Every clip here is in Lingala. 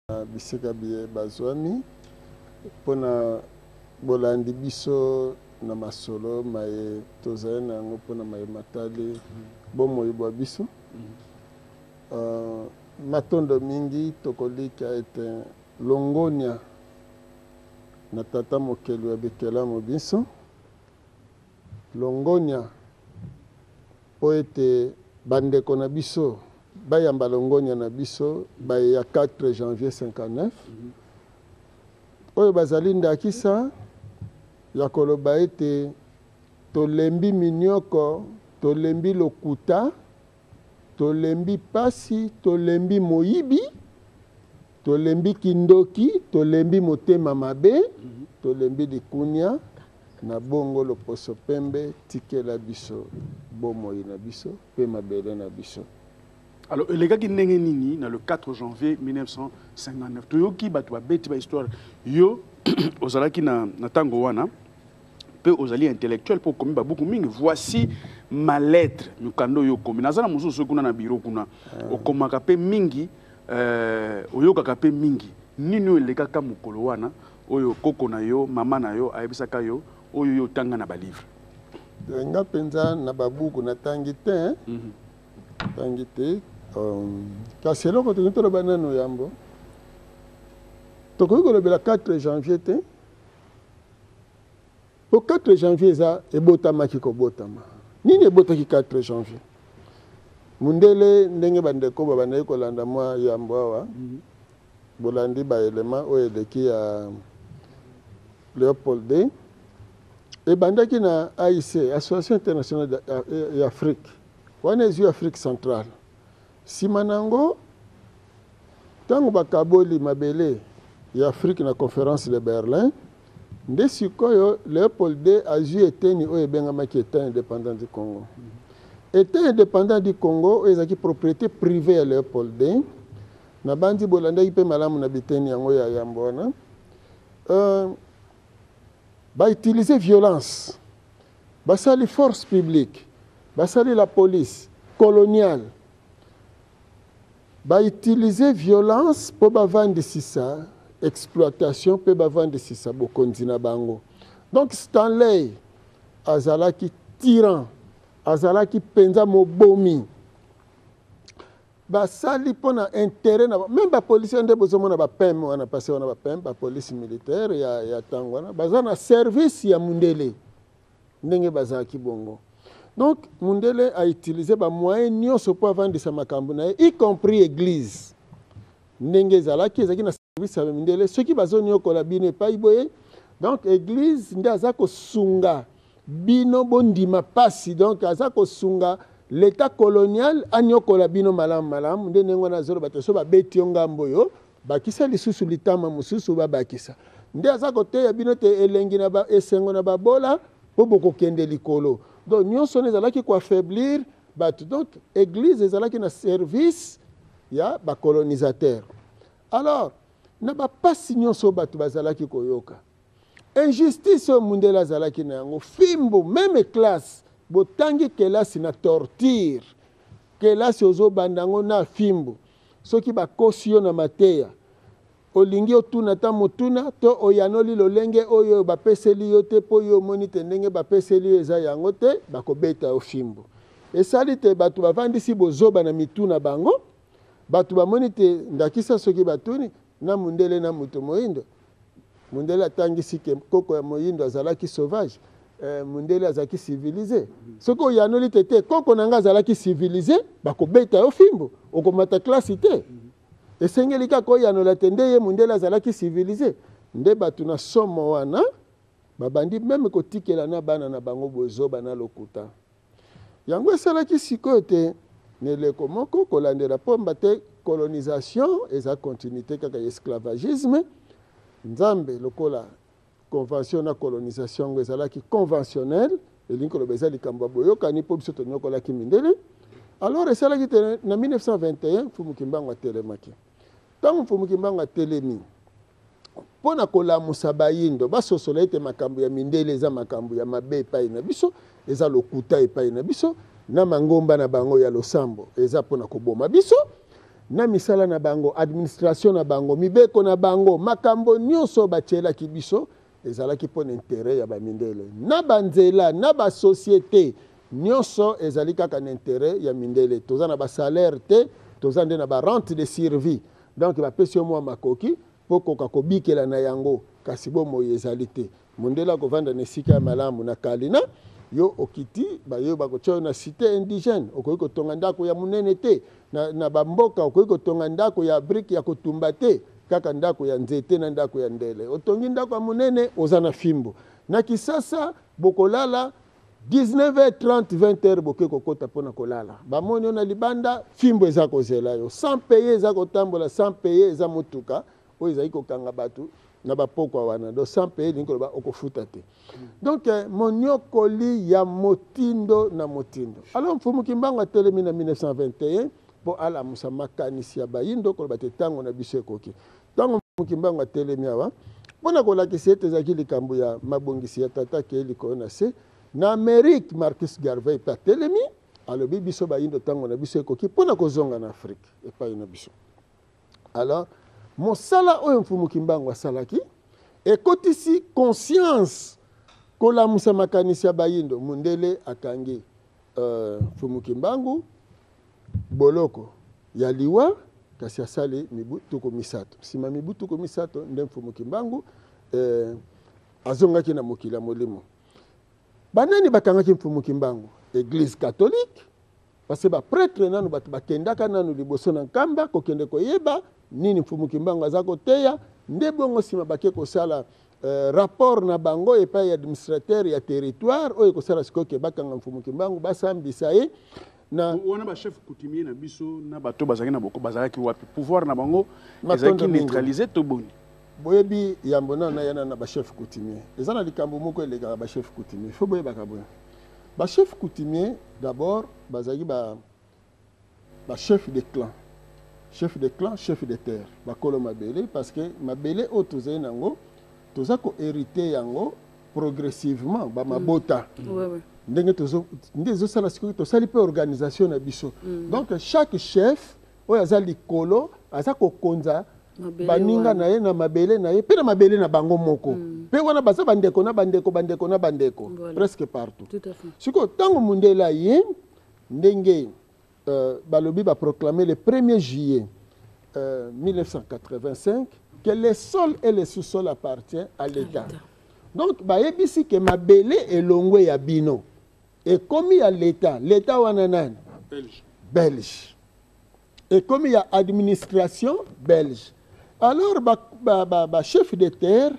bisika biye bazwami pona bolandi biso na masolo maye tozali nango pona maye matali bomoi bwa biso matondo mingi tokolika ete longonia na tata mokelu ya bikelamu biso longonia po ete bandeko na biso bayamba longonia na biso ya 4 janvier 59 oyo bazali ndakisa ya koloba ete tolembi minioko tolembi lokuta tolembi pasi tolembi moyibi tolembi kindoki tolembi motema mabe tolembi likunia na bongo loposo pembe tikela biso bomoi na biso pe mabele na biso. Alors, les gars qui n'ont nini dans le 4 janvier 1959, tout qui bat toi bête histoire yo ozala qui na tango wana peu ozali intellectuel pour comme beaucoup mingi voici ma lettre mukando yo comme nazana mususu kuna na bureau kuna okomaka pe mingi oyoka ka pe mingi nini les gars comme mukolo wana oyo koko na yo mama na yo ayebisaka yo oyo yo tanga na ba livre nga penza na babuku na tangi te tangi te kasi eloko tokoki toloba nano yambo tokoki kolobela 4 janvier te po 4 janvier eza ebotamaki kobotama nini ebotaki 4 janvier mundele ndenge bandeko babandaki kolanda mwa yambo awa bolandi baelema oyo eleki ya Léopold D ebandaki na AIC Association Internationale d'Afrique wana ezwi Afrique centrale nsima nango ntango bakaboli mabele ya Afrique na conférence de Berlin nde sikoyo Léopold D azwi eteni oyo ebengamaki état indépendant du Congo. État indépendant du Congo oyo ezalaki propriété privée ya Léopold D na bandi bolandaki mpe malamu na biteni yango ya yambo wana bautilize violence basali force publique basali la police coloniale bautilize violence po bavandisisa exploitation pe bavandisisa bokonzi na bango. Donc Stanley azalaki tyran azalaki penza mobomi basali pona intérêt na même ba policier nde bozomona ba pem wana passé wana ba pem ba police militaire ya tango wana baza na service ya mundele ndenge bazalaki bongo. Donc mundele a utilisé ba moyens nyonso po avandisa makambo na y compris église ndenge zalaki ezaki na service ya mundele ceux qui bazoni yokola bino epai boye donc église nde aza kosunga bino bondima pasi donc aza kosunga l'état colonial anyokola bino malamu malamu nde ndenge wana zolo bato so babeti yo ngambo yo bakisa lisusu litama mosusu babakisa nde aza koteya bino te elengi na esengo na babola po bokokende likolo. Donc nyonso ezalaki koaffaiblir bato donc église ezalaki na service ya bacolonisateur. Alors na bapasi nyonso bato bazalaki koyoka injustice oyo mundele azalaki na yango fimbo même classe botangi kelasi na torture kelasi ozobanda yango na fimbo soki bakosi yo na mateya olingi otuna ta motuna to oyanoli lolenge oyo bapeseli yo te po yo omoni te ndenge bapeseli yo eza yango te bakobeta yo fimbo esali te bato bavandisi bozoba na mituna bango bato bamoni te ndakisa soki batuni na mundele na moto moyindo mundele atangisi ke koko ya moyindo azalaki sauvage mundele azalaki civilisé soki oyanoli te te koko na nga azalaki civilisé bakobeta yo fimbo okomata klasi te esengeli kaka oyanola te nde ye mundele azalaki civilisé nde bato na somo wana babandi meme kotikela na bana na bango bozoba na lokuta yango esalaki sikoyo te neleko moko kolandela pomba te colonisation eza continuité kaka ya esclavagisme nzambe lokola convention na colonisation ngo ezalaki conventionnel elingi koloba eza likambo ya boyokani mpo biso tonyokolaki mindele. Alors esalaki te na 1921 Mfumu Kimbangu atelemaki ntango Mfumu Kimbangu atelemi mpo na kolamusa bayindo basosola ete makambo ya mindele eza makambo ya mabe epai na biso eza lokuta epai na biso na mangomba na bango ya losambo eza mpona koboma biso na misala na bango administration na bango mibeko na bango makambo nyonso batielaki biso ezalaki mpo na intérêt ya bamindele na banzela na basociété nyonso ezali kaka na intérêt ya mindele toza na basalaire te toza nde na barente de survie donc bapesi yo mwa makoki mpo koka kobikela na yango kasi bomoi ezali te mondele akovanda na esika ya malamu na kalina yo okiti bayo bakotia yo na cité indigène okoki kotonga ndako ya monene te na bamboka okoki kotonga ndako ya brique ya kotumba te kaka ndako ya nzete na ndako ya ndele otongi ndako ya monene oza na fimbo na Kisasa bokolala 19h30 20h boke kokota pona kolala bamoni yo na libanda fimbo eza kozela yo sans payer eza kotambola sans payer eza motuka oyo ezali kokanga bato na bapokwa wana do sans payer lingi koloba okofuta te donc moniokoli ya motindo na motindo alors mfumu Kimbangu atelemi na 1921 po alamusa makanisi ya bayindo koloba te ntango na biso ekoki ntango mfumu Kimbangu atelemi awa mpona kolakisa ete ezalaki likambo ya mabongisi ya tata ke likolo na se na Amérique Marcus Garvey mpe atelemi alobi biso bayindo ntango na biso ekoki mpona kozonga na Afrique epai na biso alors mosala oyo mfumu Kimbangu asalaki ekotisi conscience kolamusa makanisi ya bayindo mundele akangi mfumu Kimbangu boloko ya liwa kasi asali mibu tuko misato sima mibu tuko misato nde mfumu Kimbangu azongaki na mokili ya molimo banani bakangaki mfumu Kimbangu église catholique parce que ba prêtre nanu bato bakendaka nanu liboso na nkamba kokende koyeba nini mfumu Kimbangu aza koteya nde bongo sima bake kosala rapport na bango epai administrateur ya territoire oyo kosala sikoyo ke bakanga mfumu Kimbangu basambisa ye na wana ba chef coutumier na biso na bato bazaki na boko bazaki wapi pouvoir na bango ezaki neutraliser to boni boyebi yambo na yana na ba chef coutumier ezana likambo moko eleka ba chef coutumier fo boye bakaboya ba chef coutumier d'abord bazaki ba chef de clan chef de clan chef de terre bakolo mabele parce que mabele o tozai nango tozako hériter yango progressivement ba mabota ndenge tozo sala sikoyo tosali pe organisation na biso donc chaque chef oyo aza likolo aza kokonza baninga na ye na mabele na ye pe na mabele na bango moko pe wana baza bandeko na bandeko bandeko na bandeko presque partout sikoyo ntango mundela ye ndenge balobi proclamé le 1er juillet 1985 que les sols et les sous-sols appartiennent à l'État. Donc bayebisi que mabele elongwe ya bino et comme il y a l'État wananan belge et comme il y a administration belge alors chef de terre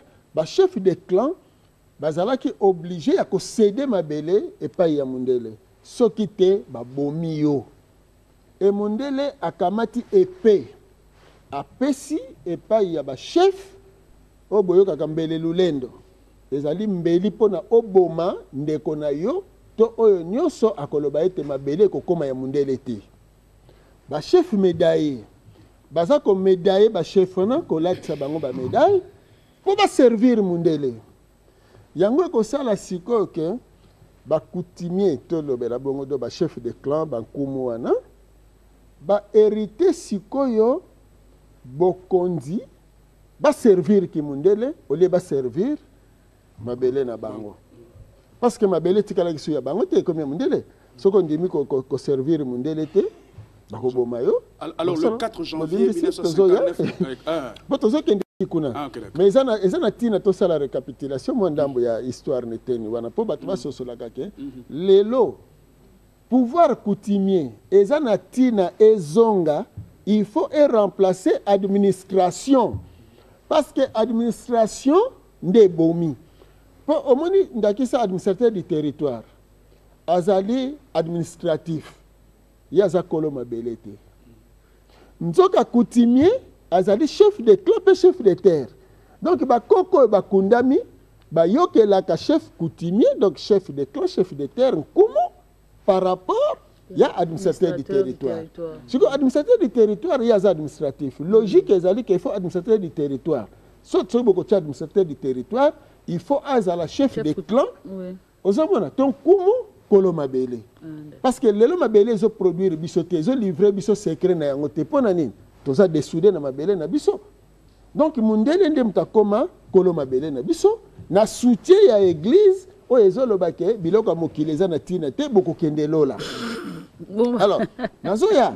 chef de clan bazalaki obligé à céder mabele et pas ya mundele soki te babomi yo et mundele akamati épée apesi epai ya ba chef o boyoka mbele lulendo ezali mbeli pona oboma ndeko na yo to oyo nyonso akoloba ete mabele kokoma ya mundele te ba chef médaille baza ko médaille ba chef na kolatisa bango ba médaille po ba servir mundele yango ko sala sikoyo ke ba coutumier to lobela bongo do ba chef de clan ba nkumu wana ba hérité sikoyo bokonzi ba servir ki mundele ole ba servir mabele na bango parce que mabele tikala kisu ya bango te comme mundele soko ndimi ko servir mundele te bako boma yo alors le 4 janvier 1959 botozo kendi kuna mais ezana tina to sala récapitulation mo ndambo ya histoire neteni wana po bato basosola kake lelo pouvoir coutumier ezana tina ezonga il faut remplacer administration parce que administration nde bomi po omoni ndakisa administrateur du territoire azali administratif yaza kolo mabele te nzoka coutumier azali chef de clan pe chef de terre donc bakoko bakundami bayokelaka chef coutumier donc chef de clan chef de terre nkumu par rapport il y a administrateur du territoire. Si vous administrateur du territoire, il y a administratif. Logique, il faut administrateur du territoire. Soit tu es administrateur du territoire, il faut avoir la chef de clan. Aux hommes, ton kumu, kolo mabele parce que lelo mabele ezo produire biso te ezo livrer biso secret na yango te pona nini toza desouder na mabele na biso donc mundele nde mutakoma kolo mabele na biso na soutien ya église oyo ezoloba ke biloko ya mokili eza na ntina te bokokende lola alors nazoya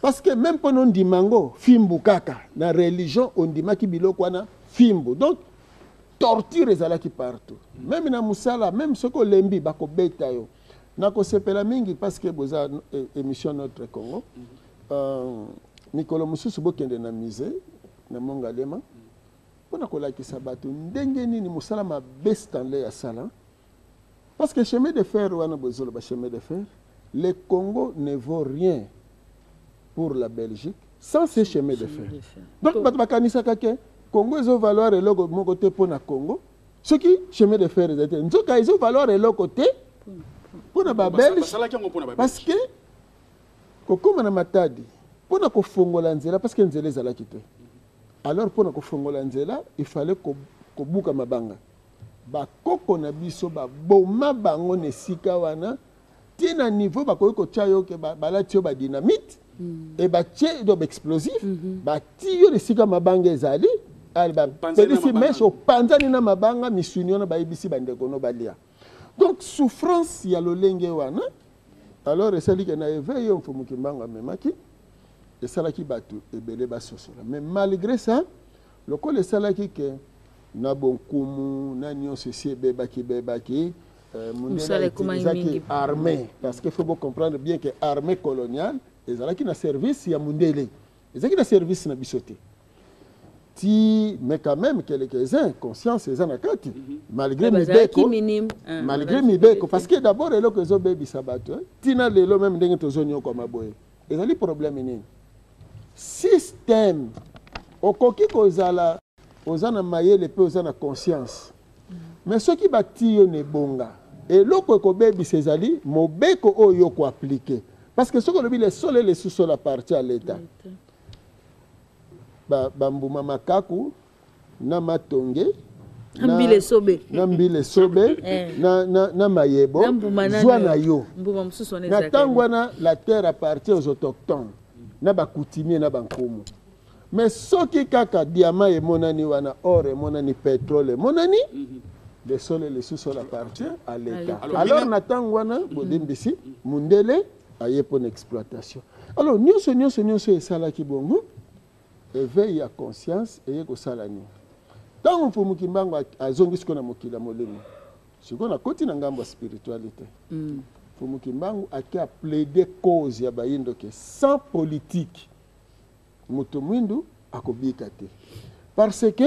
parce que même mpo nondima ngo fimbu kaka na religion ondimaki biloko wana fimbu donc torture ezalaki partout même na musala même soki olembi bakobeta yo nakosepela mingi parce que boza émission Notre Congo mikolo mosusu bokende na musée na Mongalema mpona kolakisa bato ndenge nini mosala mabe Stanley ya sala parce que chemin de fer wana bozoloba chemin de fer le Congo ne vaut rien pour la Belgique sans ces chemins de fer. Donc, bakanisaka ke Congo ezo valoir eloko moko te pona Congo. Ce qui chemin de fer ezate. Nzoka ezo valoir eloko te pona ba Belge parce que kokoma na matadi pona kofongola nzela parce que nzela ezalaki te. Alors pona kofongola nzela il fallait kobuka mabanga. Bakoko na biso ba boma bango nesika wana tina niveau bakoki kotia yo ke balati yo ba dynamite et batie do explosif bati yo esika mabanga ezali pelisi meshe opanzani na mabanga misuni wana bayebisi bandeko no balia donc souffrance ya lolenge wana alors esaliki na éveil yo mfumuki mbanga memaki esalaki bato ebele basosola mais malgré ça lokola esalaki ke na bonkumu na nyonso esi ebebaki Mundele armée parce qu'il faut comprendre bien que l'armée coloniale est un service ya Mundele est un service na bisoté ti mais quand même quelques-uns conscience les anakati malgré mibeko parce que d'abord elo que zo baby sabato tina lelo même ndenge tozonyo kwa maboye ezali problème nini système okoki kozala ozana mayele pe ozana conscience mais ceux qui bati yo ne bonga et loko ko bebi sezali mobeko oyo ko appliquer parce que ce que le sol et les sous-sol appartient à l'état bambuma makaku na matonge na mbile sobe na mayebo zwa na yo na tangwana la terre appartient aux autochtones na bakutimier na bankumu mais soki kaka diamant et monani wana or et monani pétrole monani le sol et le sous-sol appartient à l'État. Alors, Nathan Wana, Bodimbisi, Mundele, a eu pour exploitation. Alors, nous et Salaki Bongo, éveille à conscience et yeko salani. Tant on peut mukimbango à zongis qu'on a mokila molemi. Ce qu'on a côté n'angambo spiritualité. Pour mukimbango a qui a plaidé cause ya bayindo que sans politique, mutomwindu akobikate. Parce que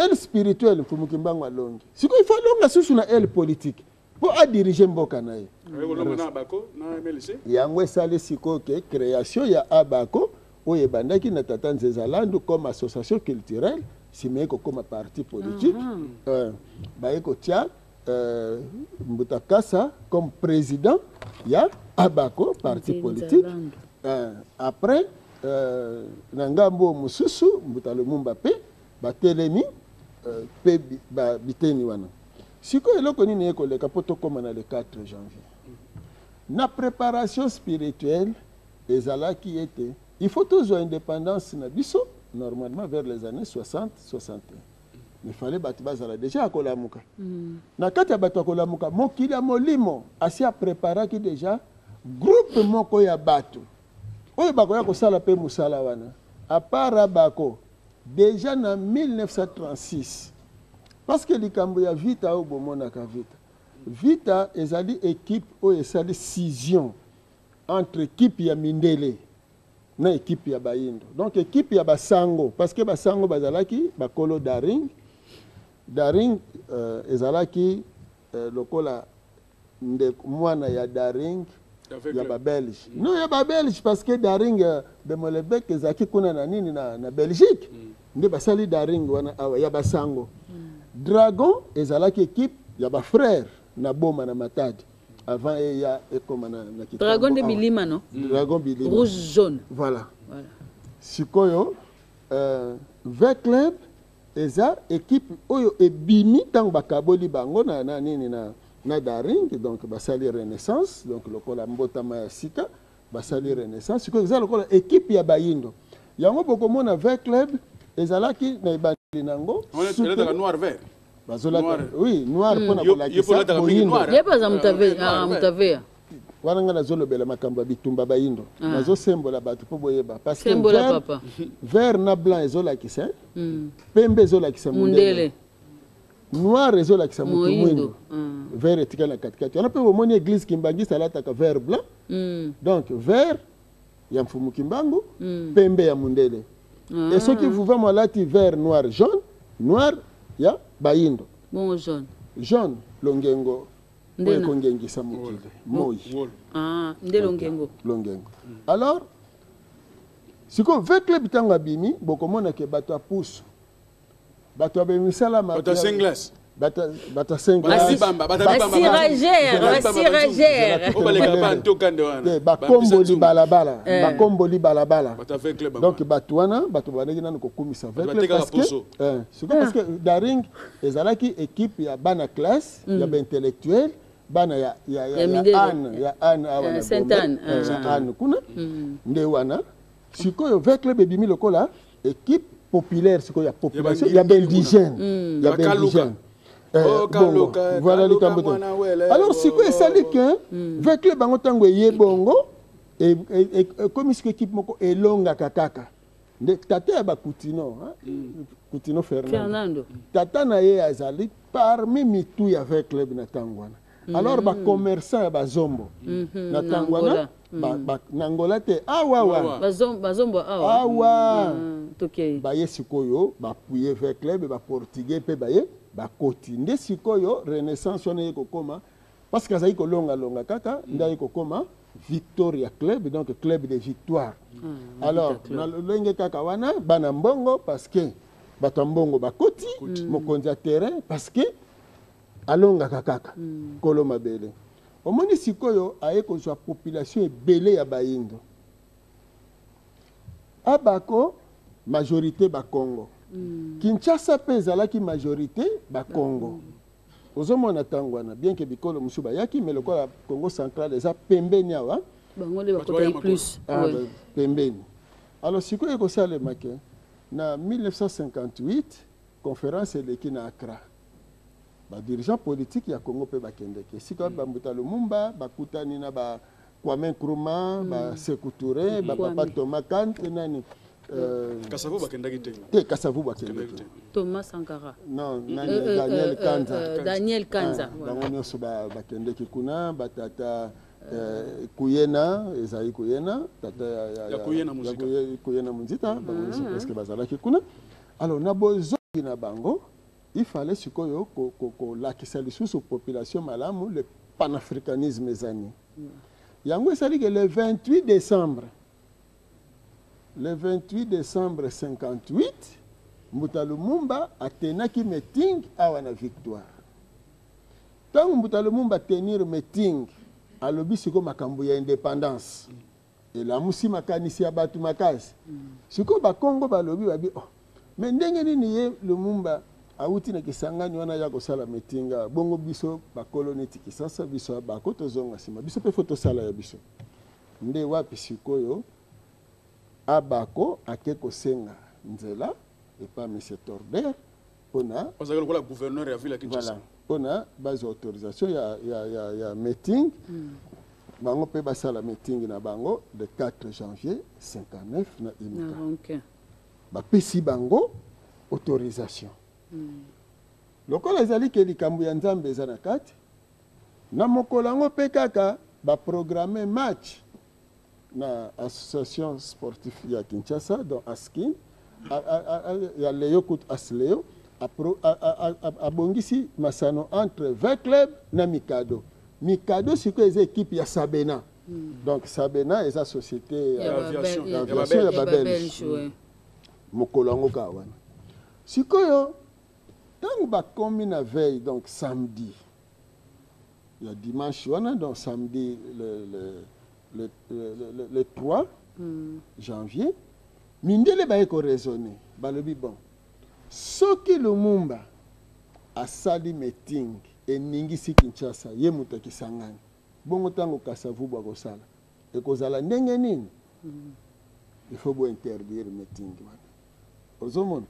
elle spirituelle pour mukimbango alongi. Si il faut longa sous na elle politique pour à diriger mboka na ye. Yango sale siko ke création ya Abako oye bandaki na tata Nzezalandu comme association culturelle simeko comme parti politique. Baeko tia Mbutakasa comme président ya Abako parti politique. Après Nangambo Mususu Mbutalo Mumbape batelemi pe biteni wana siko eloko nini ekoleka poto koma na le 4 janvier na préparation spirituelle ezalaki ete il faut toujours indépendance na biso normalement vers les années 60 61 il fallait batu bazala déjà akolamuka na kati ya batu akolamuka mokili ya molimo asi a préparaki déjà groupe moko ya batu oyo bakoya kosala pe musala wana à part bako déjà en 1936, parce que les Cambouya Vita au Bomonaka Vita ezali équipe ou ezali scission entre équipe ya Mindele na équipe ya Bayindo. Donc équipe ya Basango parce que Basango bazalaki bakolo Daring ezalaki lokola mwana ya Daring ya ba Belge. Non ya ba Belge parce que Daring de Molenbeek ezaki kuna na nini na Belgique. Nde basali Daring wana awa ya Basango. Dragon ezalaki équipe ya ba frère na Boma na Matadi. Avant il y a comme na Dragon de Bilima non? Dragon Bilima. Rouge jaune. Voilà. Sikoyo V-Club eza équipe oyo ebimi tang bakaboli bango na nini na na daring donc basali renaissance donc lokola mbotama ya sika basali renaissance sikoyo eza lokola équipe ya bayindo yango bokomona vert club ezalaki na ebandeli nango noir vert bazolaka oui noir mpona kolakisa boyindo yebaza mutavea wana nga nazolobela makambo ya bitumba bayindo nazosembola bato mpo boyeba parce que vert na blanc ezolakisa pembe ezolakisa mundele noir ezolakisa motu mwindo vert etikala na katikati wana mpe bomoni église kimbangisa alataka vert blanc donc vert ya mfumu kimbangu pembe ya mundele et soki vuvamo alati vert noir jaune noir ya bayindo jaune longengo oyo ekongengisa mokili moi nde longengo alors sikoyo vert club ntango abimi bokomona ke bato ya pusu bato abemisala bakomboli balabala donc bato wana bato bandeki nano kokumisa parce que daring ezalaki équipe ya bana classe ya baintellectuel bana ya Anne awa na Anne kuna nde wana sikoyo vert club ebimi lokola équipe populaire sikoyo ya population ya bendigène voilà likambo te alors sikoyo esali ke vert club bango ntango eye bongo ekomi siko équipe moko elongaka kaka nde tata ya Coutinho Fernando tata na ye azali parmi mitu ya vert club na ntango wana alors bacommerçant ya bazombo na ntango wana na Angola te awa baye sikoyo bapuye vert club baportugais mpe baye bakoti nde sikoyo renaissance wana ye kokoma parce que azali kolongalonga kaka nde aye kokoma Victoria Club donc club de victoire alors na lolenge kaka wana bana mbongo parce que bato mbongo bakoti mokonzi ya terrain parce que alongaka kaka kolo mabele omoni sikoyo aye kozwa population ebele ya bayindo abako majorité bakongo Kinshasa mpe ezalaki majorité bakongo ozomona ntango wana bien ke bikolo mosusu bayaki mais lokola Congo central eza pembeni awa pembeni alors sikoyo ekosalemake na 1958 conférence eleki na Accra badirigeant politique ya Congo mpe bakendeke sikoyo bambuta Lumumba bakutani na Kwame Nkrumah Sékou Touré Papa Thomas Kante nani Kasavu bakendaki te Kasavu bakendaki Thomas Sankara non Daniel Kanza bango nyonso bakendeki kuna batata Kuyena ezali Kuyena tata ya Kuyena Munzita bango nyonso presque bazalaki kuna alors na bozongi na bango il fallait sikoyo kolakisa lisusu population malamu le panafricanisme ezani yango esali ke le 28 décembre 58 Mbuta Lumumba atenaki meeting awa na Victoire ntango Mbuta Lumumba tenir meeting alobi siko makambo ya indépendance elamusi makanisi ya bato makasi siko bakongo balobi babi mais ndenge nini ye Lumumba awuti na kisangani wana ya kosala meetinga bongo biso bakoloni tikisasa biso bako tozonga nsima biso mpe foto sala ya biso nde wapi sikoyo abako ake kosenga nzela epa monsieur Torder pona la gouverneur ya ville ya Kinshasa pona base autorisation ya meeting bango pe basala meeting na bango le 4 janvier 59 na Imika bapesi bango autorisation lokola ezali ke likambo ya nzambe eza na kati na mokolo yango mpe kaka baprogramme match na association sportive ya Kinshasa donc ASKIN ya Leo Kut Asleo abongisi masano entre 20 club na Mikado siko eza équipe ya Sabena donc Sabena eza société d'aviation ya Babelge mokolo yango ka wana sikoyo ntango bakomi na veille donc samedi ya dimanche wana donc samedi le 3 janvier mindele baye koraisonner balobi bon soki Lumumba asali meeting eningisi Kinshasa ye moto akisangani bongo tango Kasavubu akosala ekozala ndenge nini il faut bo interdire meeting wana ozomona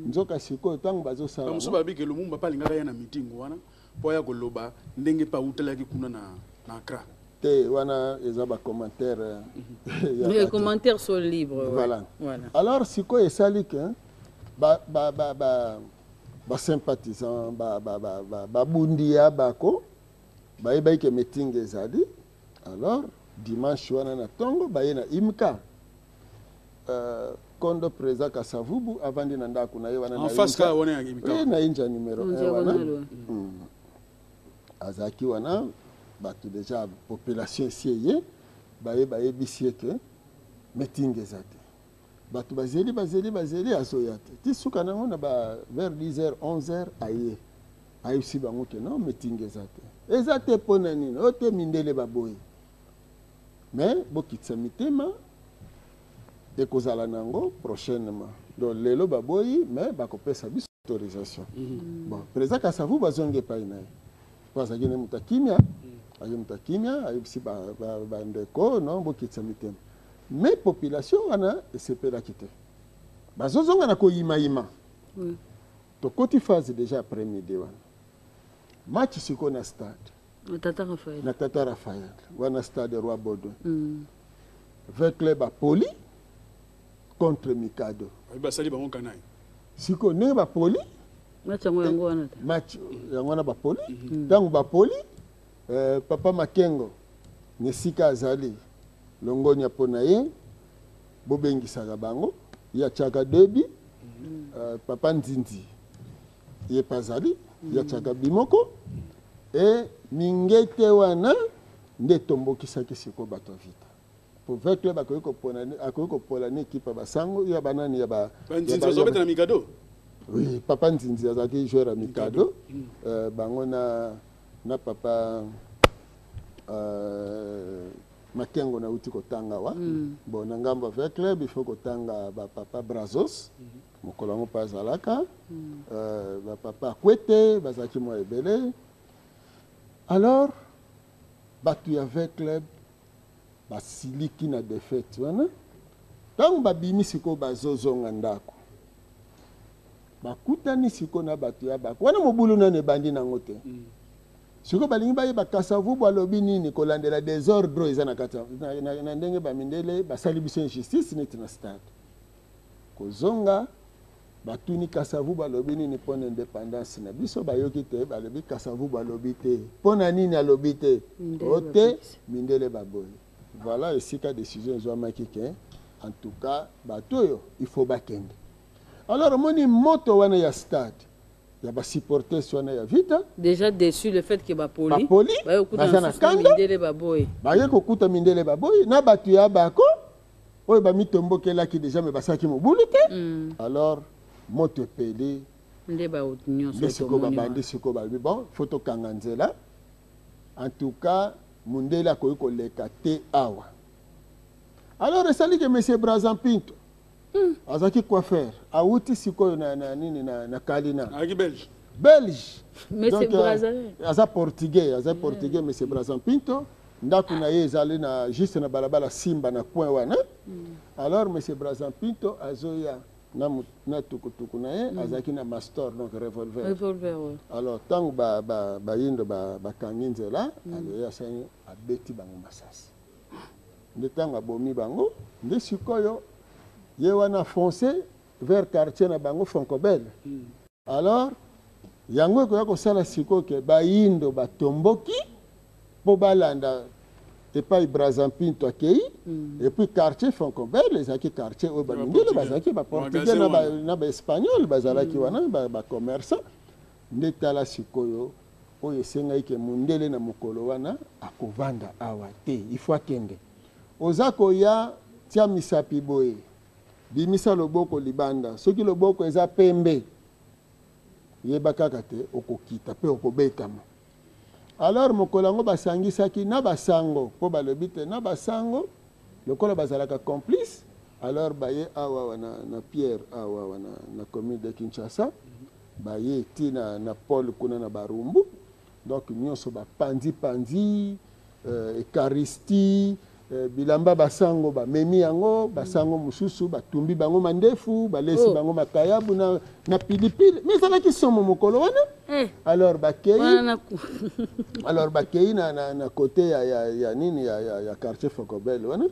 nzoka sikoyo tango bazosala bamuso babike Lumumba palingaka ya na meeting wana po ya koloba ndenge pa utelaki kuna na Accra te wana eza ba commentaire Les commentaires sont libres. voilà. Voilà. Alors sikoyo esali que ba sympathisant ba bundia bako ba ke meeting ezali alors dimanche wana na tongo ba na imka kondo président Kasavubu avandi na ndako na ye wana en face ka wana ya imka na inja numéro 1 wana azaki wana batu déjà population sieye ba bisie que meeting ezate batu bazeli azoyate ti suka nango na ba vers 10h 11h aye si bango ke non meeting ezate pona nini ote mindele baboyi mais bokitisa mitema ekozala nango prochainement donc lelo baboyi mais bakopesa biso autorisation bon président Kasavubu bazonge epai na ye po azalaki ne moto akimia ayebisi bandeko non bokitisa mitema mais population wana esepelaki te bazozonga na koyimayima tokoti phase déjà après midi wana match siko na stade na Tata Raphaël wana stade Roi Baudouin avec club à Poli contre Mikado basali bango kanai siko ne ba Poli match yango wana match yango na ba Poli tango ba Poli papa Makengo nesika azali longoni apona ye bobengisaka bango ya chaka debi papa Nzinzi ye pazali ya chaka bimoko et mingete wana nde tombokisaki siko bato vita pour faire club akoki kopola ni équipe basango ya banani ya ba Nzinzi bazobeta na Mikado oui papa Nzinzi azalaki joueur ya Mikado bango na papa Makengo na uti kotanga wa bon na ngambo avec club il faut kotanga ba papa Brazos mokolo ngo pa zalaka ba papa Kwete bazaki mo ebele alors batu ya avec club basiliki na défaite wana tango babimi siko bazozonga ndako bakutani siko na batu ya bako wana mobulu nane bandi nango te siko balingi bayeba Kasavubu alobi nini kolandela désordre eza na kati na ndenge bamindele basali biso injustice neti na stade kozonga batuni Kasavubu alobi nini mpona indépendance na biso bayoki te balobi Kasavubu alobi te mpona nini alobi te ote mindele baboyi voilà esika décision ezwamaki ke en tout cas bato oyo il faut bakende alors omoni moto wana ya stade ya ba supporters wana ya vita déjà déçu le fait que bapoli baza na kanda baye kokuta mindele baboyi na bato ya bako oyo bamitombokelaki déjà me basaki mobulu te alors moto epeli nde siko babandi siko balobi bon faut tokanga nzela en tout cas mundele akoki koleka te awa alors esali ke monsieur Brazampinto azaki quoi faire awuti sikoyo na nini na Kalina aki belge monsieur Brazzaville aza portugais monsieur Brazampinto ndako na ye ezali na juste na balabala Simba na coin wana alors monsieur Brazampinto azoya na tukutuku na ye azaki na mastor donc revolver alors tango bayindo bakangi nzela aloya asani abeti bango masasi nde tango abomi bango nde sikoyo ye wana foncé vers quartier na bango Foncobel alors yango ekoya kosala sikoyo ke bayindo batomboki mpo balanda epai Brazampinto akei et puis quartier Foncobel ezalaki quartier oyo bamindele bazalaki baportugais na baespagnol bazalaki wana bacommerçant nde tala sikoyo oyo esengaki ke mundele na mokolo wana akovanda awa te il faut akende oza koya tia misapi boye bimisa loboko libanda soki loboko eza pembe yeba kaka te okokita pe okobetama alors mokolo yango basangisaki na basango mpo balobi te na basango lokola bazalaka complice alors baye awa na Pierre awa na commune de Kinshasa baye ti na Paul kuna na Barumbu donc nyonso bapandi Eucharistie, bilamba basango bamemi yango, basango mususu batumbi bango mandefu, balesi bango makayabu na pilipili, mais ezalaki somo mokolo wana. Alors bakei na côté ya nini ya quartier Fokobel wana,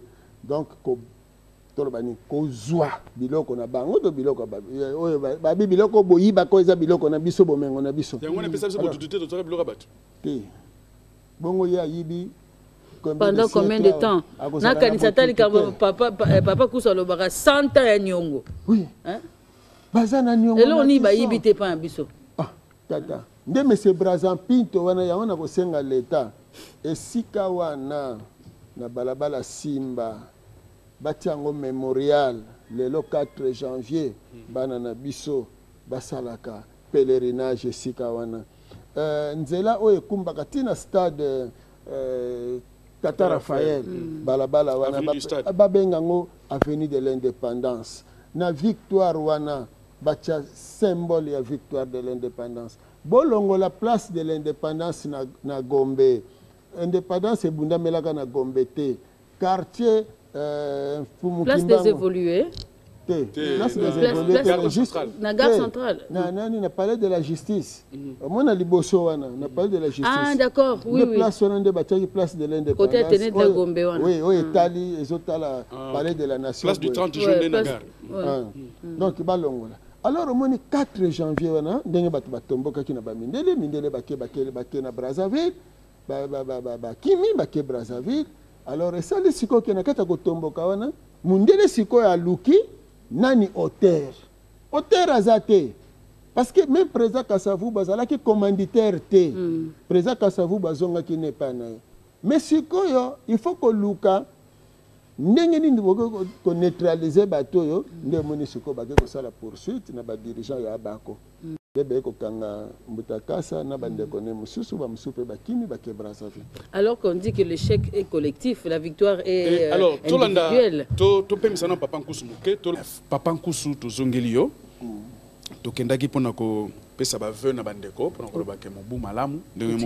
donc tolobani kozwa biloko na bango to biloko oyo babi biloko boyiba ko eza biloko na biso bomengo na biso yango na pesa biso botutu to biloko bato te bongo ya yibi pendant combien de temps na kanisa tali papa kusa lobaka 100 ans ya nyongo oui hein bazana nyongo elo ni bayibi te pa biso tata nde monsieur Brazan Pinto wana yango na kosenga leta esika wana na balabala Simba batiango mémorial lelo 4 janvier bana na biso basalaka pèlerinage esika wana nzela oyo ekumbaka tina stade Tata Raphaël balabala wana babengango avenue de l'indépendance na victoire wana batia symbole ya victoire de l'indépendance bolongo la place de l'indépendance na Gombe indépendance ebundamelaka na Gombe te quartier place des évolués. Place des évolués. Juste la gare centrale. Na palais de la justice. Moi na liboso wana na palais de la justice. Ah d'accord, oui oui. Place wana nde bataki place de l'indépendance. Côté tenait de Gombe wana. Oui, oui, Etali ezotala palais de la nation. Place du 30 juillet na gare. Donc balongola. Alors au moins 4 janvier wana ndenge bato batomboka ki na mindele bake na Brazzaville. Kimi bake Brazzaville. Alors esali siko ke na kata kotomboka wana mundele siko ya luki nani auteur azate parce que même président Kasavu bazalaki commanditaire te président Kasavu bazonga ki ne pa na mais siko yo il faut ko luka ndenge nini ko neutraliser bato yo nde moni siko bake ko sala poursuite na ba dirigeant ya bako alors qu'on dit que l'échec est collectif, la victoire est individuelle. Papa Nkusu to Zongelio to kendaki pona ko pesa ba veu na bandeko pona ko ba ke mobu malamu ndenge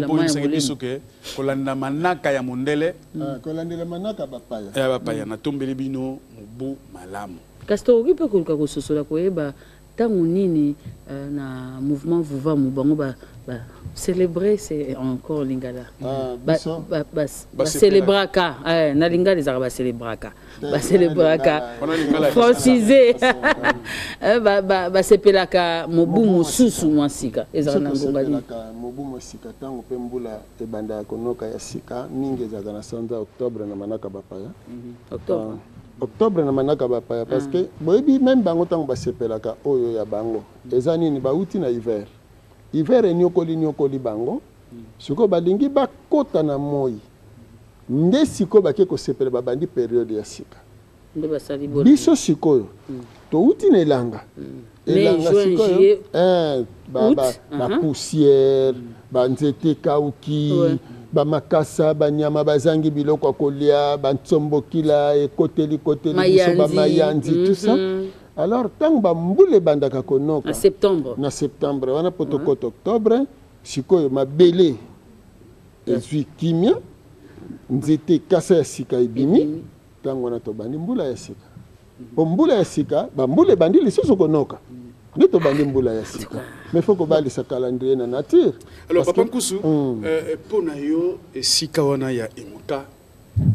mo biso biso ke kolanda manaka ya mondele kolandela manaka bapaya ya bapaya na tombeli bino mobu malamu Castor qui peut kolka ko sosola ko eba tango nini na mouvement Vuvamu bango ba célébrer c'est encore lingala célébraka na lingala les arabes célébraka célébraka francisé ba sepelaka mobu mususu mwasika ezana ngongani mobu mwasika tango pe mbula ebanda konoka ya sika mingi ezaka na sanza octobre na manaka bapaya octobre na manaka bapaya parce que boyebi même bango tango basepelaka oyo ya bango eza nini bauti na hiver enyokoli bango siko balingi bakota na moi nde siko bake kosepela babandi periode ya sika biso sikoyo touti na elanga sikoyo bapoussière banzete kauki bamakasa banyama bazangi biloko akolia bantsombokila ekoteli biso bamayanzi tout ça. Alors tant bambule bandaka konoka na septembre wana potokota octobre sikoyo mabele ezwi kimia nzete kasa ya sika ebimi tango wana tobandi mbula ya sika po mbula ya sika bambule bandi lisusu konoka nde tobandi mbula ya sika mais faut kobalisa calendrier na nature. Alors Papa Nkusu pona yo esika wana ya emuta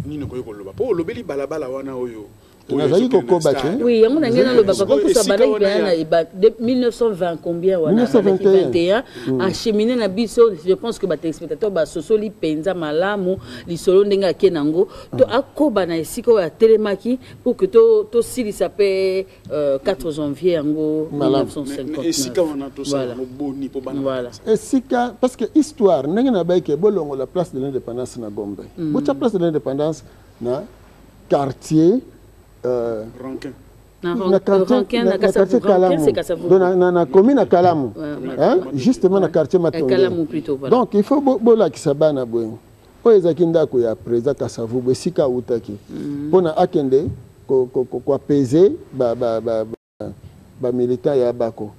nini koyo koloba po lobeli balabala wana oyo oui, on a gagné le baba comme ça balai bien 1920 combien voilà 1921 acheminé na biso je pense que ba téléspectateurs ba sosoli penza malamu li solo ndenga kenango to akoba na esiko ya telemaki pour que to sili s'appelle 4 janvier ngo 1959 esika wana to ça boni po bana voilà esika parce que histoire ndenga na baike bolongo la place de l'indépendance na Gombe bocha place de l'indépendance na quartier Rankin. Na quartier Kalamu. Na commune Kalamu. Justement na quartier Matonge. Kalamu plutôt voilà. Donc il faut bola kisabana bwengo. Po ezaki ndako ya président Kasavu besika utaki. Pona akende ko apaiser ba militant ya bako.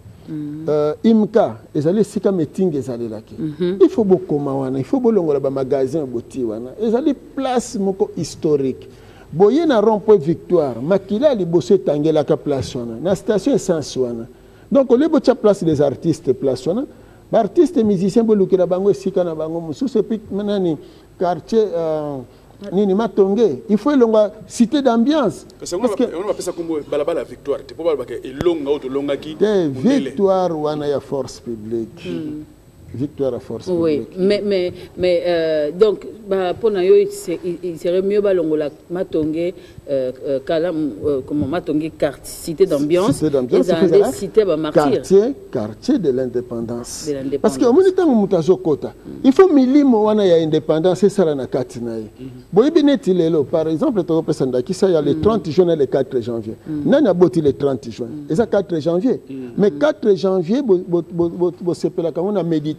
imka ezali esika meeting ezalelaki il faut bokoma wana il faut bolongola bamagasin boti wana ezali place moko historique boye na rond-point Victoire makila liboso etangelaka place wana na station essence wana donc ole botia place des artistes place wana baartiste musicien bolukela bango esika na bango mosusu epi nani quartier nini Matonge il faut elonga cité d'ambiance parce que on va passer comme balabala Victoire te pas que elonga ou longa qui Victoire wana ya force publique Victoire à force publique. Oui, mais donc pour nous il serait mieux balongola Matonge comment Matonge quartier cité d'ambiance cité martyr quartier de l'indépendance parce que au moins tant mutazo kota il faut milimo wana ya indépendance c'est ça na kati na ye boyebi neti lelo par exemple to pesanda ki ça y a le 30 juin et le 4 janvier nana boti le 30 juin et ça 4 janvier mais 4 janvier bo sepela quand on a méditation.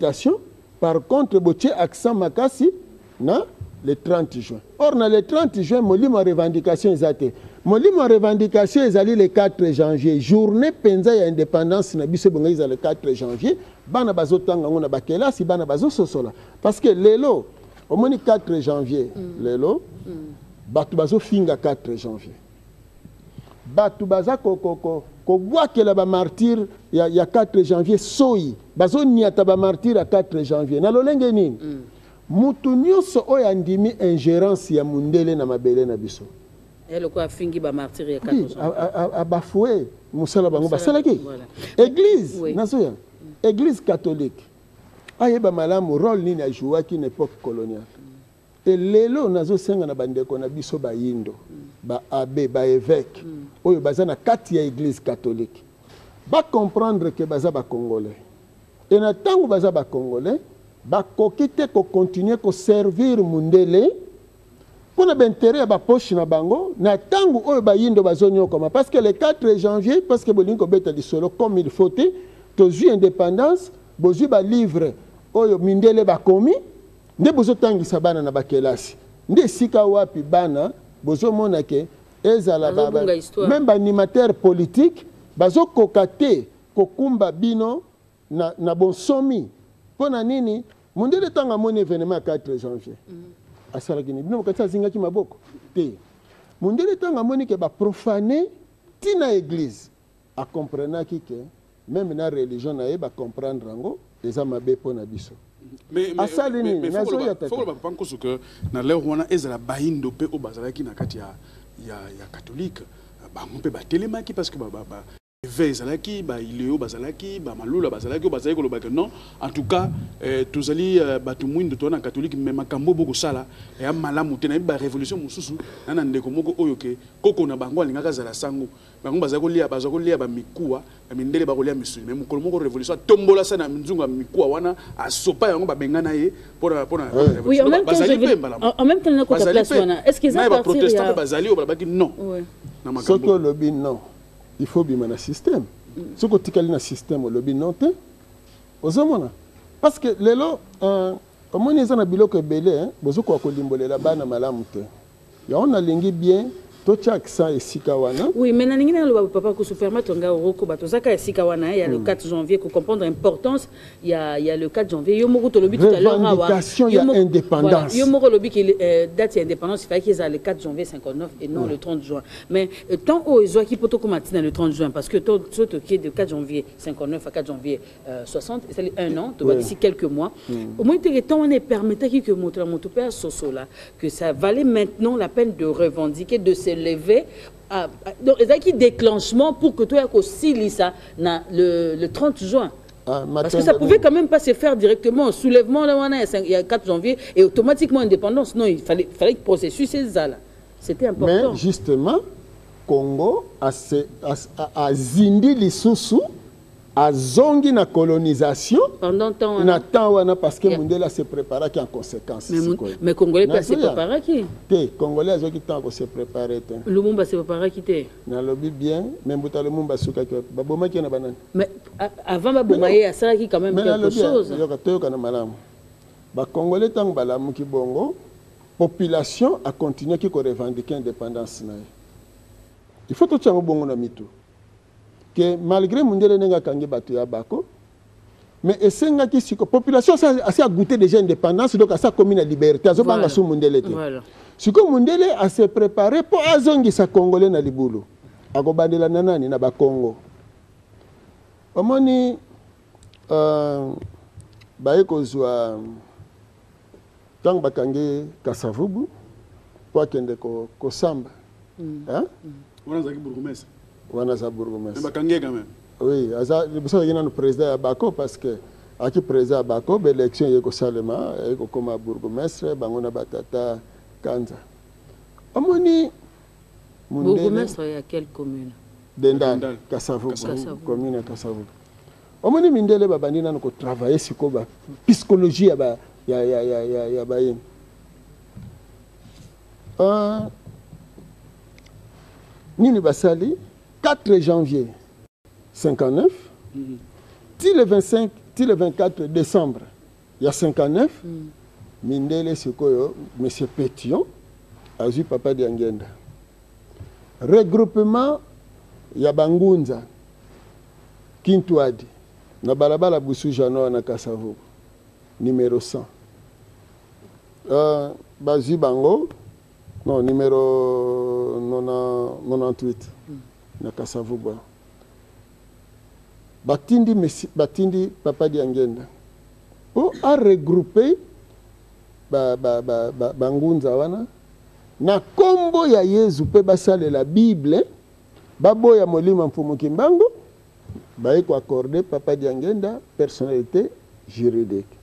Par contre, botier accent makasi na le 30 juin. Or, na le 30 juin, molimo revendication ezate. Molimo revendication ezali le 4 janvier. Journée penza ya indépendance na biso bonga le 4 janvier. Bana bazo tanga ngona bakela si bana bazo sosola. Parce que lelo, au moins 4 janvier, lelo, batu bazo finga 4 janvier. Batu baza kobwakela ba martyr ya 4 janvier soi bazo niata ba martyr ya 4 janvier na lolenge nini mutu nyonso oyo andimi ingérence ya mundele na mabele na biso ele ko afingi ba martyr ya 4 janvier abafoué musala bango basalaki église nazoya église catholique ayeba malamu rôle nini ajouaki na époque coloniale et lelo nazo senga na bandeko na biso ba yindo ba abbé ba évêque oyo baza na kati ya église catholique ba comprendre que baza ba congolais et na tango baza ba congolais ba kokite ko continuer ko servir mundele pona b'intérêt ba poche na bango na tango oyo ba yindo bazonyo koma parce que le 4 janvier parce que bolingo beta di solo comme il faut to ju indépendance bozu ba livre oyo mindele ba komi nde bozo tangisa bana na bakelasi nde sika wapi bana bozo mona ke ezala baba même animateur politique bazo kokate kokumba bino na bonsomi pona nini mundele tanga moni événement 4 janvier asala kini bino kokata zinga ki maboko te mundele tanga moni ke ba profaner tina église a comprendre ki ke même na religion na e ba comprendre ngo eza mabe pona biso mais faut pas penser que na leur wana ezala bayindo pe o bazalaki na kati ya catholique ba mon pe ba telemaki parce que ba ezalaki ba ileo bazalaki ba malula bazalaki o bazalaki lo ba que non en tout cas tozali batu mwindo to na catholique mais makambo boko sala ya malamu te na ba révolution mususu na ndeko moko oyo ke koko na bango alingaka zala sango bango bazako lia ba mikuwa mindele ba kolia misu mais mukolo moko révolution tombola sana nzunga mikuwa wana asopa yango ba bengana ye pona oui en même temps na ko ta place wana est-ce qu'ils ont parti protestant bazali o ba ki non na makambo soko lobi non il faut bien un système soko tikali na système lobi non te ozomona parce que lelo omoni eza na biloko ebele bozo ko kolimbolela bana malamu te ya on a lingi bien tocha accent esika wana oui mais nalingi na lo papa ko souffrir matonga roko batozaka esika wana ya le 4 janvier ko comprendre l'importance il y a le 4 janvier yo moko to lobi tout à l'heure revendication ya indépendance yo moko lobi ki date ya indépendance il fallait qu'ils aient le 4 janvier 59 et non le 30 juin mais tant o ezo ki poto ko matina le 30 juin parce que to qui est de 4 janvier 59 à 4 janvier 60 c'est un an to d'ici quelques mois au moins que temps on est permettait que moto père soso là que ça valait maintenant la peine de revendiquer de se lever donc il y a qui déclenchement pour que toi aussi ça le 30 juin parce que ça pouvait quand même pas se faire directement soulèvement là il y a 4 janvier et automatiquement indépendance non il fallait que le processus c'est ça là c'était important mais justement Congo a zindi lisusu a zongi na colonisation pendant temps na temps wana parce que Mundela se prépara qui en conséquence mais Congolais pas se prépara qui te Congolais azoki temps ko se préparer te Lumumba se prépara qui te na lobby bien même buta Lumumba suka ki baboma ki na banani mais avant baboma ye ça qui quand même quelque chose yo ka kana malamu ba Congolais tant balamu ki bongo population a continué qui ko revendiquer indépendance na il faut tout chango bongo na mitu que malgré Mundele nenga kangi batu ya bako, mais esenga ki siko population a goûté déjà indépendance, donc a commis la liberté, azo banga sou Mundele te. Voilà. Siko Mundele a se préparé pour azongi sa Congolais na libulu. Ako bandela nanani na ba Congo. Omoni baye kozwa tant bakangi Kasavubu pour kende ko samba. Hein? Wana zaki bourgmestre. Wana za bourgmestre. Bakangi quand même. Oui, aza biso yina no président ya Bako parce que aki président ya Bako be élection yeko salema yeko koma bourgmestre bangona batata Kanza. Omoni bourgmestre ya quelle commune? Dendal, Kasavubu, commune ya Kasavubu. Omoni Mindele babandi nano ko travailler siko ba psychologie ya ba ya ba yin. Nini basali 4 janvier 59 till le 25 till le 24 décembre il y a 59 Mindele sikoyo monsieur Pétion a vu papa de Angenda regroupement ya Bangunza Kintwadi na balabala Busu Jano na Kasavubu numéro 100 bazi bango non numéro 98 na Kasavubu batindi papa di Angenda pour a regrouper bangunza wana na kombo ya Yesu pe basale la Bible baboya molima mfumu kimbango baye ko accorder papa di Angenda personnalité juridique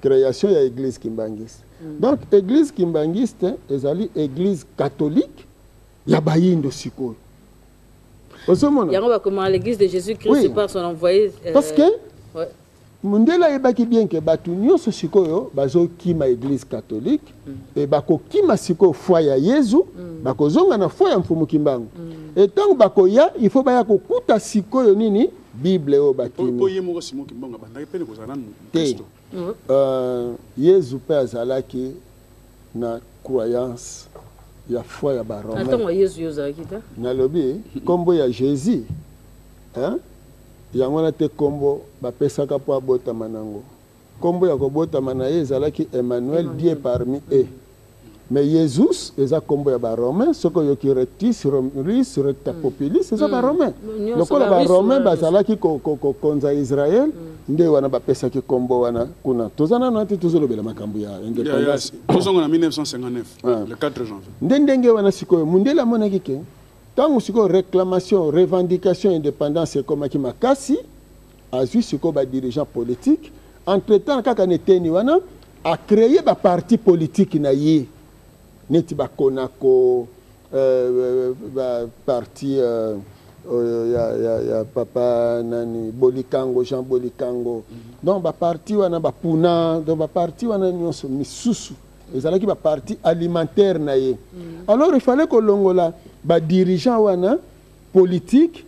création ya église kimbangiste. Donc église kimbangiste ezali église catholique ya bayindo sikoyo. Osomona. Yango ba comment l'église de Jésus-Christ oui. Par son envoyé parce que ouais. Mundela yebaki bien que batu nyonso sikoyo bazo kima église catholique et bako kima sikoyo foi ya Yesu bako zonga na foi ya mfumu kimbango. Et tant bako ya il faut baya kokuta sikoyo nini Bible o bakimi. Po yemo ko simo kimbango bandaki pene ko zana Kristo. Yesu pe azalaki na croyance ya foi ya ba Romain. Attends Yesu yozaki ta. Na lobi kombo ya Jésus. Hein? Yango na te kombo bapesaka po abotama nango. Kombo ya kobotama na ye ezalaki Emmanuel, Dieu parmi eux. Mais Jésus eza kombo ya ba Romain, soko yoki retis ris recta populis eza ba Romain. Lokola ba Romain bazalaki konza Israël, nde wana bapesaki kombo wana kuna. Tozana na te tozolobela makambo ya indépendance. Tozonga na 1959, le 4 janvier. Ndenge wana sikoyo Mundela monaki ke tant siko réclamation, revendication indépendance comme qui makasi a vu siko ba dirigeant politique entre-temps kaka neteni wana a créé ba parti politique na ye neti ba Konako ba parti ya papa nani Bolikango Jean Bolikango donc ba parti wana ba Puna donc ba parti wana nyonso misusu ezalaki ba parti alimentaire na ye alors il fallait que longola ba dirigeant wana politique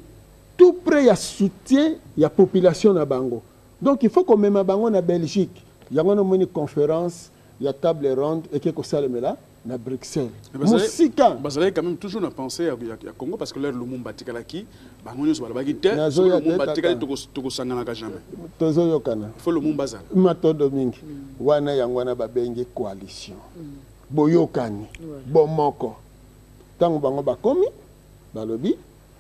tout près ya soutien ya population na bango donc il faut qu'on meme bango na Belgique yango na moni conférence ya table ronde et que ko salemela na Bruxelles musika bazalaki quand même toujours na pensée ya Congo parce que leur Lumumba tikalaki bango nyonso balabaki te Lumumba tikali to sangana ka jamais tozo yokana il faut Lumumba za matondo mingi wana yango wana babengi coalition boyokani bomoko tango bango bakomi balobi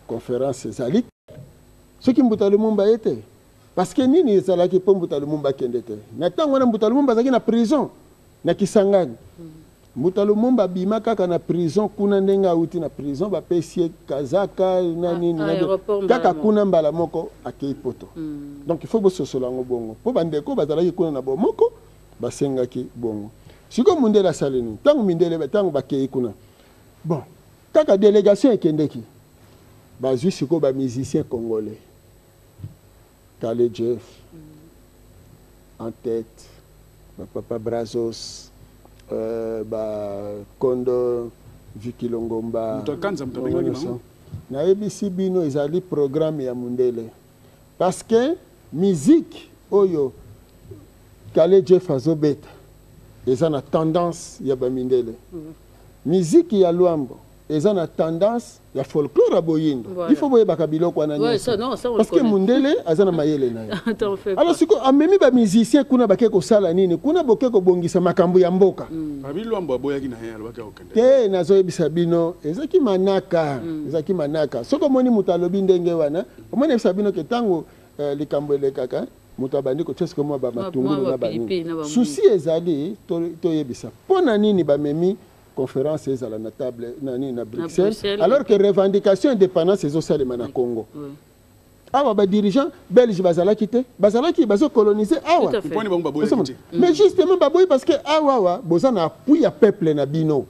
conférence ezali soki Mbuta Lumumba ete parce que nini ezalaki po Mbuta Lumumba kende te na tango wana Mbuta Lumumba azalaki na prison na Kisangani Mbuta Lumumba bima kaka na prison kuna ndenga auti na prison bapesi kazaka na nini kaka kuna mbala moko akei poto donc il faut bososola ngo bongo po bandeko bazalaki kuna na bomoko basengaki bongo siko Mundela saleni tango Mindele tango bakei kuna bon kaka délégation ekendeki bazwi siko ba musicien congolais Kale Jeff en tête papa Brazos Kondo Vicky Longomba na ABC bino ezali programme ya Mundele parce que musique oyo Kale Jeff azobeta eza na tendance ya ba Mindele musique ya Luambo ils ont une tendance ya folklore à boyindo. Il faut boyer bakabilo kwa nani. Parce que mundele azana mayele na yo. Alors siko amemi ba musicien kuna bakeko sala nini kuna bokeko bongisa makambo ya mboka. Babilo ambo boya kina ya lobaka okende. Te nazo ebisa bino ezaki manaka. Soko moni mutalobi ndenge wana, omoni ebisa bino ke tango likambo elekaka mutabandi ko tsesko mo ba matungulu na banini. Souci ezali to yebisa. Pona nini ba memi conférence à la table na Bruxelles, alors que revendication indépendance c'est au Salema na Congo. Ah bah dirigeants belges bazala quitté, bazala qui bazo coloniser awa. Mais justement baboy parce que awa bozana appui à peuple na bino.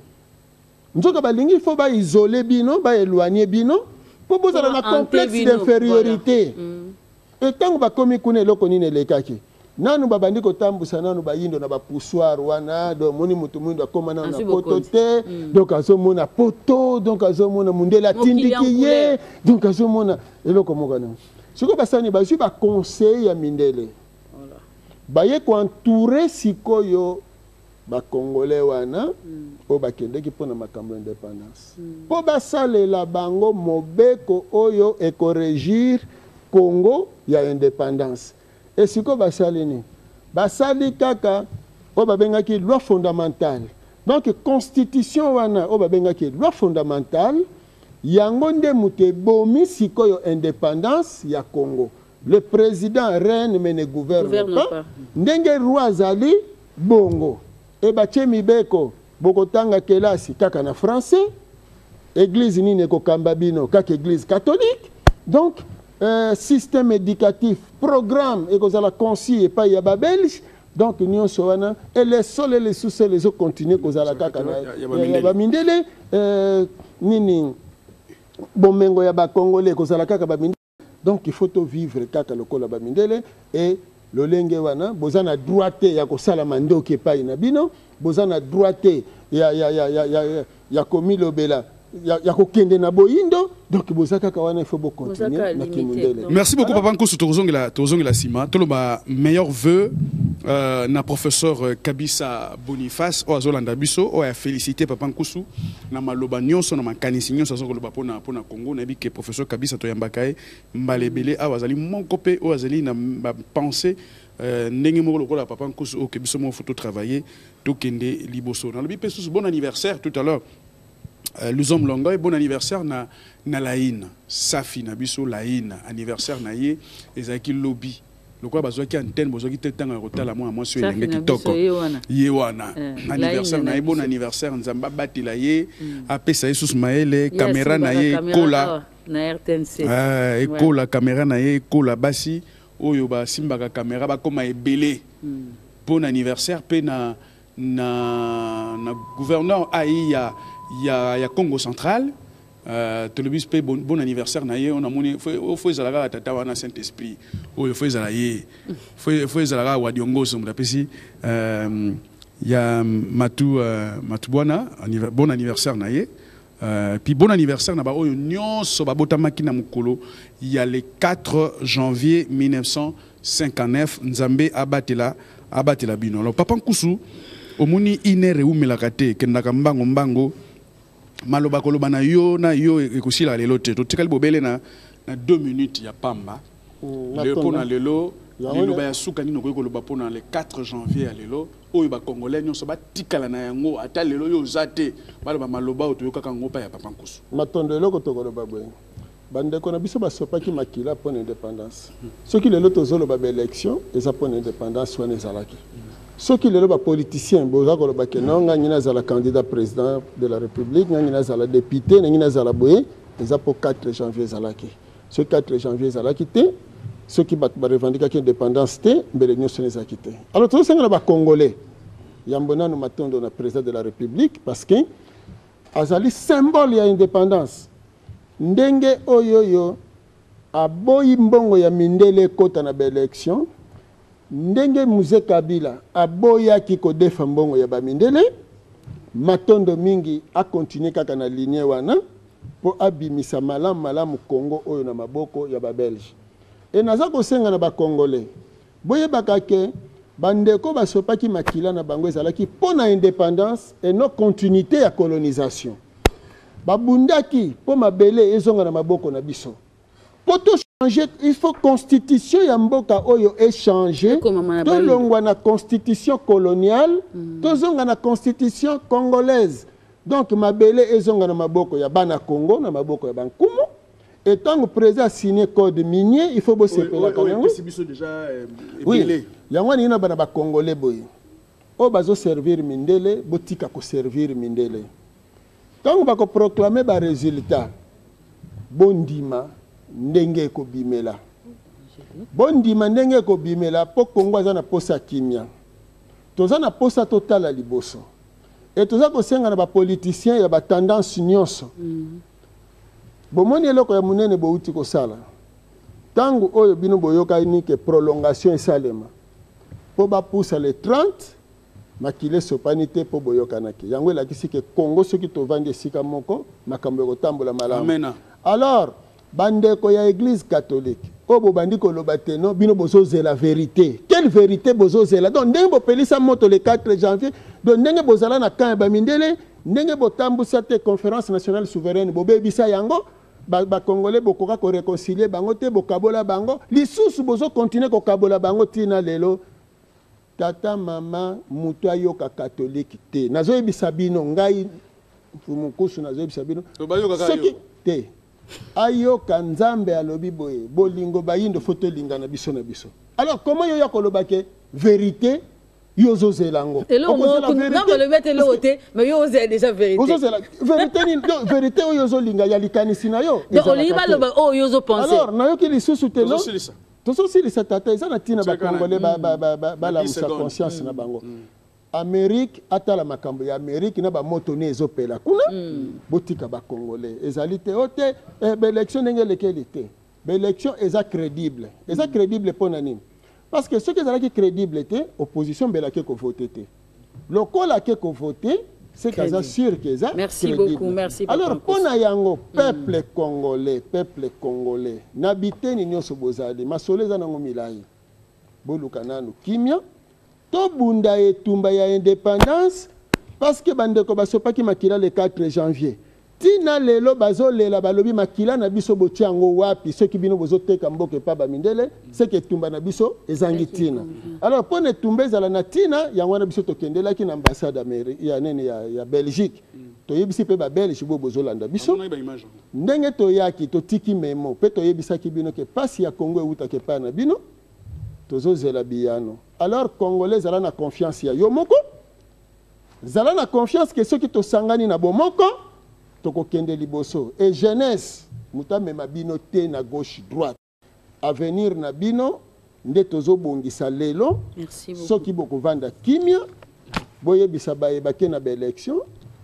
Nzoka balingi faut ba isoler bino, ba éloigner bino pour bozala na complexe d'infériorité. Et tant ba komi kune loko nine lekaki. Nanu babandi kotambusa nanu bayindo na bapoussoir wana do moni mutu mundo akoma na poto te donc azomona poto donc azomona mundela tindiki ye donc azomona eloko mokana siko basani bazwi ba conseil ya mindele baye ko entourer sikoyo ba congolais wana o bakende ki pona makambo indépendance po basalela bango mobeko oyo e corrigir Congo ya indépendance. Et ce que basalini basali kaka o babengaki loi fondamentale. Donc constitution wana o babengaki loi fondamentale yango nde muté bomi sikoyo indépendance ya Congo. Le président règne mais ne gouverne pas. Ndenge roi zali bongo e batie mibeko bokotanga kelasi kaka na français. Église nini ko kambabino kaka église catholique. Donc système éducatif, programme, et que la concis et pas y a belge, donc nous sommes et les sols et les sous-sols les autres continuent que la kaka y a mindele nini bomengo ya ba congolais que la kaka ba mindele donc il faut tout vivre kaka le kola ba mindele et le lenge wana bozana droite ya ko sala mando ke pa ina bino bozana droite ya komi lobela ya kokende na boyindo donc bozaka kawana il faut continuer na kimundele. Merci beaucoup Papa Nkusu tozongela sima toloba meilleur vœu na professeur Kabisa Boniface o azolanda biso o ya féliciter Papa Nkusu na maloba nyonso na makanisi nyonso azokoloba pona Congo na bike professeur Kabisa toyambaka e mbalebele awazali monko pe o azali na penser ndenge moko lokola Papa Nkusu o kebiso mo photo travailler to kende liboso na lobi pe bon anniversaire tout à l'heure. Nous hommes longs, bon anniversaire na Laïne, Safi na biso Laïne, anniversaire na ye, ezaki lobby. Le quoi bazo ki antenne bozo ki tetanga rotala moi sur les qui toko. Yewana. Anniversaire na ye, bon anniversaire nzamba batila ye, apesa Jesus Maele, caméra na ye kola na RTNC. Et kola caméra na ye kola basi oyo ba simbaka caméra ba koma ebele. Bon anniversaire pe na gouverneur Aïa il y a Congo central, tout le bus paye bon anniversaire naïe, on a mon faut zalaga tata wana Saint-Esprit, ou faut zalaye, faut zalaga wadiongo som la pesi, il y a Matubwana bon anniversaire naïe, puis bon anniversaire na ba oyo nyonso ba botamaki na mukolo, il y a le 4 janvier 1959 Nzambe abatela bino. Alors Papa Nkusu omuni inere umelakate kendaka mbango maloba koloba na yo ekosila lelo te totikali bobele na 2 minutes ya pamba le pona lelo ba ya suka nino ko koloba pona le 4 janvier ya lelo oyo ba congolais nyonso batikala na yango ata lelo yo zate baloba maloba otoyoka ngo pa ya Papa Nkusu matondo lelo ko tokoloba boye bandeko na biso basopaki makila pona indépendance soki lelo tozoloba ba élection eza pona indépendance wana ezalaki. Ce qui est le politicien, le candidat président de la République, le député, le 4 janvier. Ce 4 janvier, ceux qui revendiquent l'indépendance, alors, tout ça, c'est Congolais. Il y a un président de la République parce que c'est un symbole de l'indépendance. Ndenge oyoyo, aboyi mbongo ya mindele kota na élection. Ndenge Mzee Kabila aboya kiko defa mbongo ya bamindele matondo mingi a continuer kaka na ligne wana po abimisa malamu Congo oyo na maboko ya ba Belge et naza ko senga na ba Congolais boye bakake bandeko basopaki makila na bango ezalaki pona indépendance et non continuité ya colonisation babundaki po mabele ezonga na maboko na biso po to changer il faut constitution ya mboka oyo échanger tolongwa na constitution coloniale tozonga na constitution congolaise donc mabele ezonga na maboko ya bana Congo na maboko ya bankumu et tant que président a signé code minier il faut bosser pela kanango oui yango ni na bana ba congolais boy o bazo servir mindele botika ko servir mindele tant ba ko proclamer ba résultat bondima ndenge ko bimela bondima ndenge ko bimela po Congo azana posa kimia tozana posa total à liboso et toza ko senga na ba politiciens ya ba tendance nyonso bomoni eloko ya munene bouti ko sala tangu oyo bino boyoka ni ke prolongation esalema po ba poussa les 30 makile sopanité po boyoka naki yango la kisi ke Congo soki to vande sika moko makambo ko tambola malamu amen alors bandeko ya église catholique obo bandiko lobate no bino bozoze la vérité quelle vérité bozoze la donc ndenge bopelisa moto le 4 janvier donc ndenge bozala na kan ba mindele ndenge botambusa te conférence nationale souveraine bobebisa yango ba congolais bokoka ko réconcilier bango te bokabola bango lisusu bozo continuer ko kabola bango tina lelo tata mama mutu ayoka catholique te nazo yebisa bino ngai mfumukusu nazo yebisa bino soki te ayoka nzambe alobi boye bolingo bayindo foto lingana biso na biso alors comment yo yakoloba ke vérité yozo zelango non le mettre l'autre mais yo ose déjà vérité vérité yozo linga ya likanisi na yo donc on y va le oh yozo penser alors na yo ki lisusu te no tozo silisa tata eza na tina ba congolais ba la musa conscience na bango Amérique atala makambo ya Amérique na ba moto ne ezopela kuna botika ba congolais ezalité ote be élection ngele kelité be élection eza crédible pona nini parce que ce qui est crédible était opposition belake ko voter té lokola ke ko voter c'est kaza sûr que ça merci crédible. Beaucoup merci alors pona yango peuple congolais nabiteni nyoso bozali masoleza nango milai boluka nanu kimia to bunda etumba ya indépendance parce que bandeko basopaki makila le 4 janvier tina lelo bazolela balobi makila na biso botiango wapi ceux qui bino bozoteka mboke pa ba mindele c'est que tumba na biso ezangi tina alors pour ne tumba ezala na tina yango na biso tokendela ki na ambassade Amérique ya nene ya Belgique to yebisi pe ba Belgique bo bozolanda biso ndenge to yaki to tiki memo pe to yebisa ki bino ke pasi ya Congo euta ke pa na bino tozozela biyano alors congolais zala na confiance ya yo moko zala na confiance que ceux qui to sangani na bomoko toko kende liboso et jeunesse mutame mabino te na gauche droite avenir na bino nde tozo bongisa lelo soki boko vanda kimia boye bisabaye bake na ba élection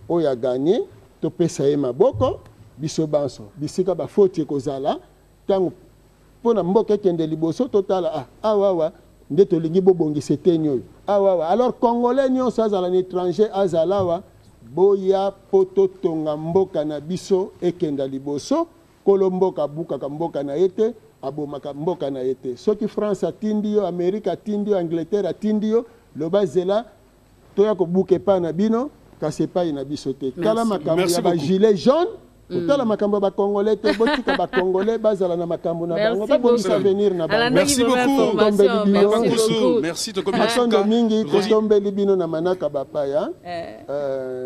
o ya gagner to pesa ye maboko biso banso bisika ba faute kozala tango pona mboka kende liboso totala awawa nde tolingi bobongisa teni oyo awawa alors congolais nyonso azala na étranger azalawa boya poto tonga mboka na biso ekenda liboso kolomboka bukaka mboka na ete abomaka mboka na ete soki France atindi yo Amérique atindi yo Angleterre atindi yo loba zela toya kobuke pa na bino kasi epai na biso te tala makambo ya ba gilet jaune tala makambo ba congolais te botika ba congolais bazala na makambo na bango ba bonisa venir na bango merci beaucoup merci to komatondo mingi totombeli bino na manaka bapaya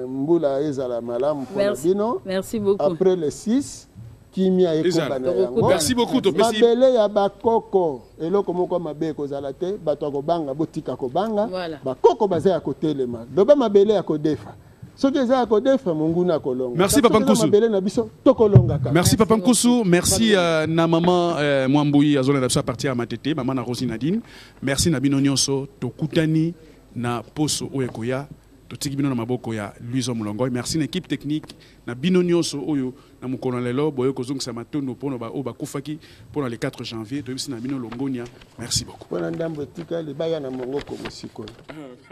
mbula ezala malamu pona bino merci beaucoup après le 6 kimia ekobana yango merci beaucoup to pesi mabele ya bakoko eloko moko mabe kozala te bato akobanga botika kobanga bakoko baza ya kotelema loba mabele ya kodefa. Merci Papa Nkusu. Merci Papa Nkusu. Merci na maman Mwamboui à zone à partir à Matete, maman na Rosi Nadine. Merci na bino nyonso tokutani na poso oyekoya totiki bino na maboko ya Luizo Mulongo. Merci na équipe technique na bino nyonso oyo na mukona lelo boyo kozongisa matondo pono ba o bakufaki pour le 4 janvier to na bino Longonia. Merci beaucoup. Pona ndambo tika le baya na mongo ko musiko.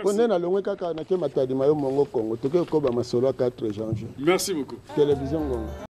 Pona na longwe kaka na ke matadi mayo mongo Congo. Toke ko ba masolo 4 janvier. Merci beaucoup. Télévision Ngongo.